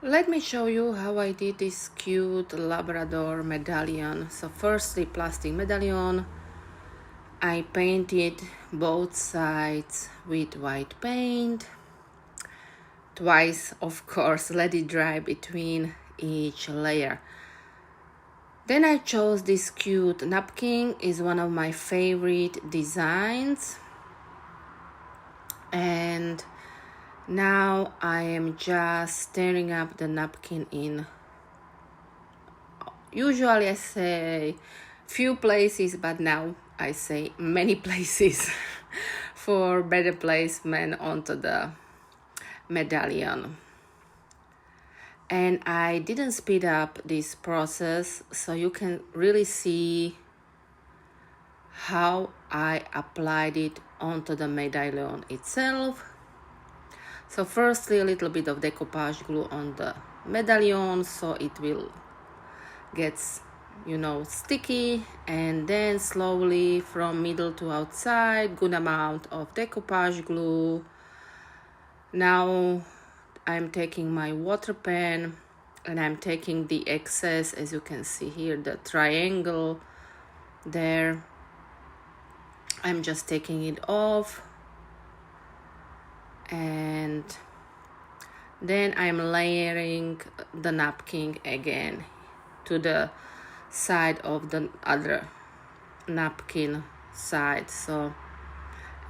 Let me show you how I did this cute Labrador medallion. So firstly, plastic medallion. I painted both sides with white paint. Twice, of course, let it dry between each layer. Then I chose this cute napkin. Is one of my favorite designs. And now I am just stirring up the napkin in. Usually I say few places, but now I say many places for better placement onto the medallion. And I didn't speed up this process, so you can really see how I applied it onto the medallion itself. So firstly, a little bit of decoupage glue on the medallion so it will get sticky, and then slowly from middle to outside, good amount of decoupage glue. Now I'm taking my water pen and I'm taking the excess, as you can see here, the triangle there. I'm just taking it off, and then I'm layering the napkin again to the side of the other napkin side. So,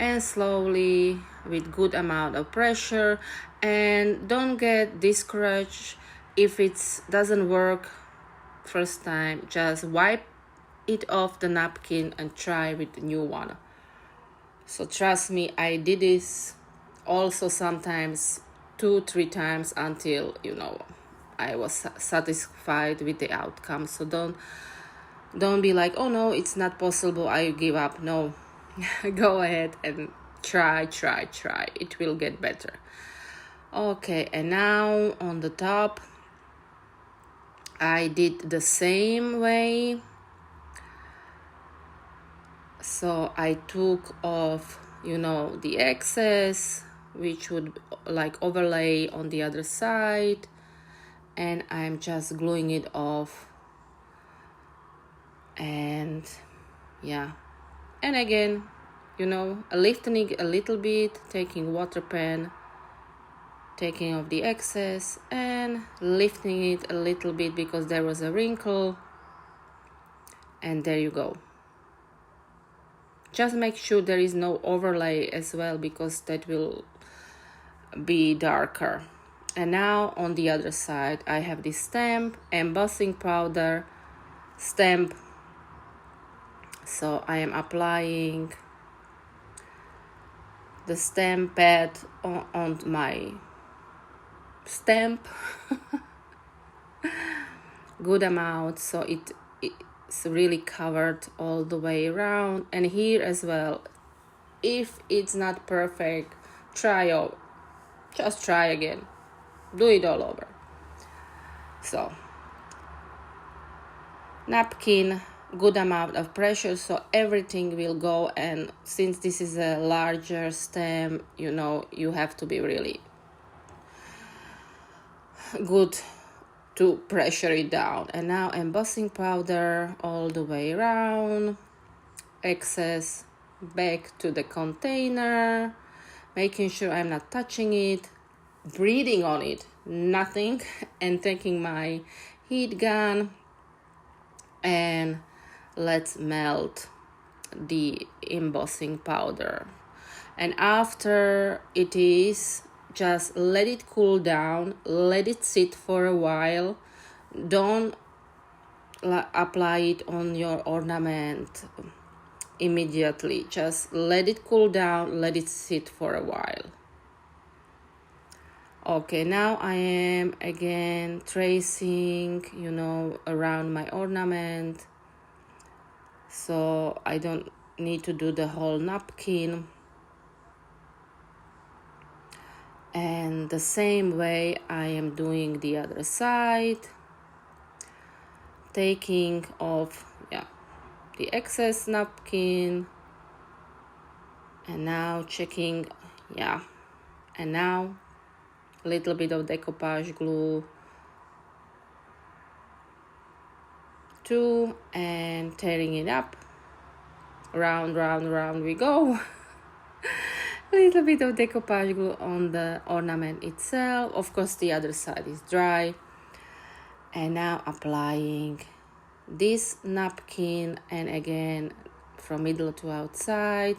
and slowly with good amount of pressure, and don't get discouraged if it doesn't work first time. Just wipe it off the napkin and try with the new one. So trust me, I did this also sometimes 2-3 times until I was satisfied with the outcome. So don't be like, oh no, it's not possible, I give up. No, go ahead and try. It will get better. Okay, and now on the top I did the same way. So I took off the excess, which would like overlay on the other side, and I'm just gluing it off. And yeah, and again, lifting it a little bit, taking water pen, taking off the excess and lifting it a little bit because there was a wrinkle, and there you go. Just make sure there is no overlay as well, because that will be darker. And now on the other side I have this stamp, embossing powder stamp. So I am applying the stamp pad on my stamp good amount, so it's really covered all the way around. And here as well, if it's not perfect, just try again, do it all over. So napkin, good amount of pressure so everything will go. And since this is a larger stem, you have to be really good to pressure it down. And now embossing powder all the way around, excess back to the container, making sure I'm not touching it, breathing on it, nothing, and taking my heat gun and let's melt the embossing powder. And after it is, just let it cool down, let it sit for a while. Don't apply it on your ornament immediately. Just let it cool down, let it sit for a while. Okay, now I am again tracing around my ornament, so I don't need to do the whole napkin. And the same way I am doing the other side, taking off the excess napkin, and now checking, and now a little bit of decoupage glue 2 and tearing it up. Round, round, round we go. A little bit of decoupage glue on the ornament itself. Of course, the other side is dry. And now applying this napkin, and again from middle to outside.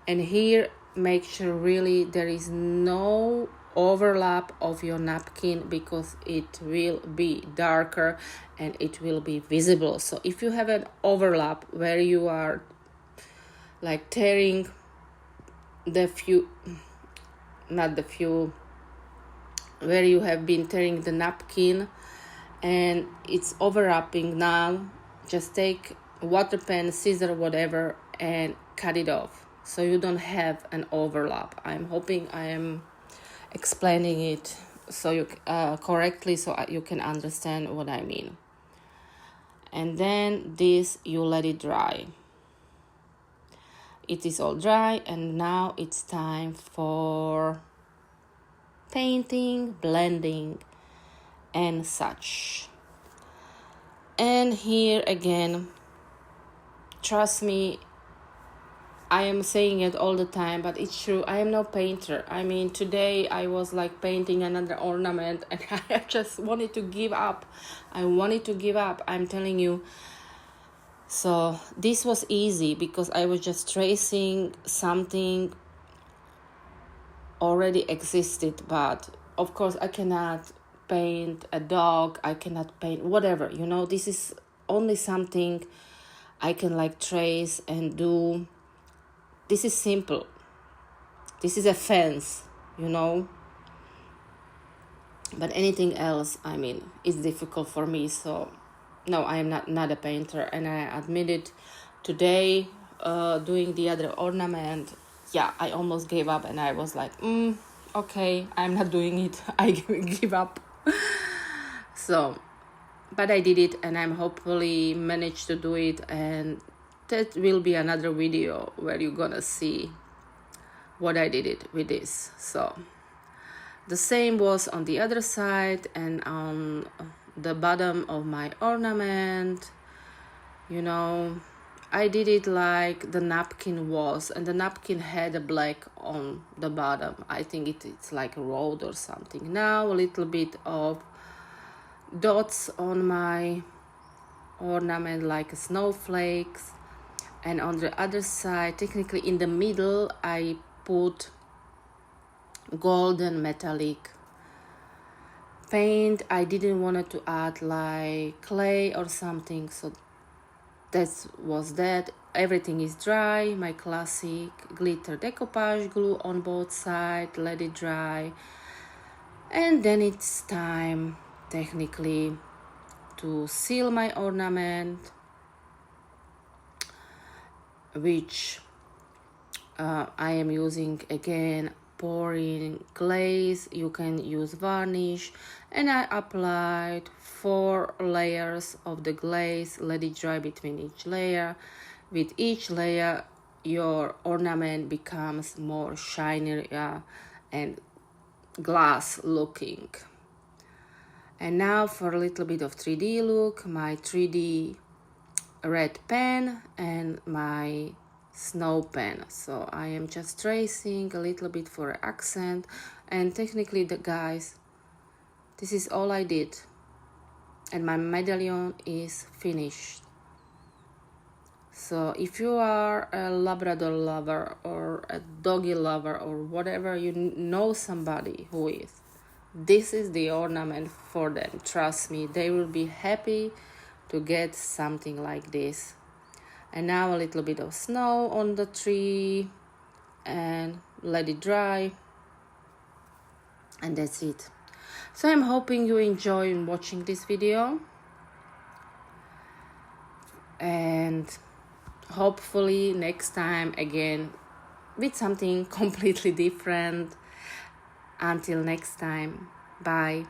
And here make sure really there is no overlap of your napkin, because it will be darker and it will be visible. So if you have an overlap where you are like tearing where you have been tearing the napkin and it's overlapping, now just take water pen, scissor, whatever, and cut it off so you don't have an overlap. I'm hoping I am explaining it so you correctly, so you can understand what I mean. And then this, you let it dry. It is all dry, and now it's time for painting, blending, and such. And here again, trust me, I am saying it all the time, but it's true, I am no painter. I mean, today I was like painting another ornament and I just wanted to give up. I'm telling you. So this was easy because I was just tracing something already existed, but of course I cannot paint a dog, I cannot paint whatever, this is only something I can like trace and do. This is simple. This is a fence, but anything else, I mean, it's difficult for me. So no, I am not a painter, and I admit it. Today, doing the other ornament, I almost gave up, and I was like, okay, I'm not doing it. I give up. So, but I did it, and I'm hopefully managed to do it, and that will be another video where you're gonna see what I did it with this. So the same was on the other side and on the bottom of my ornament. I did it like the napkin was, and the napkin had a black on the bottom. I think it's like a road or something. Now a little bit of dots on my ornament like snowflakes, and on the other side, technically in the middle, I put golden metallic paint. I didn't want to add like clay or something, so that. Everything is dry. My classic glitter decoupage glue on both sides, let it dry, and then it's time technically to seal my ornament, which I am using again pouring glaze. You can use varnish, and I applied 4 layers of the glaze. Let it dry between each layer. With each layer your ornament becomes more shiny and glass looking. And now for a little bit of 3D look, my 3D red pen and my snow pen. So I am just tracing a little bit for accent, and technically guys, this is all I did, and my medallion is finished. So if you are a Labrador lover or a doggy lover or whatever, somebody who is, this is the ornament for them. Trust me, they will be happy to get something like this. And now a little bit of snow on the tree and let it dry, and that's it. So I'm hoping you enjoy watching this video, and hopefully next time again with something completely different. Until next time, bye.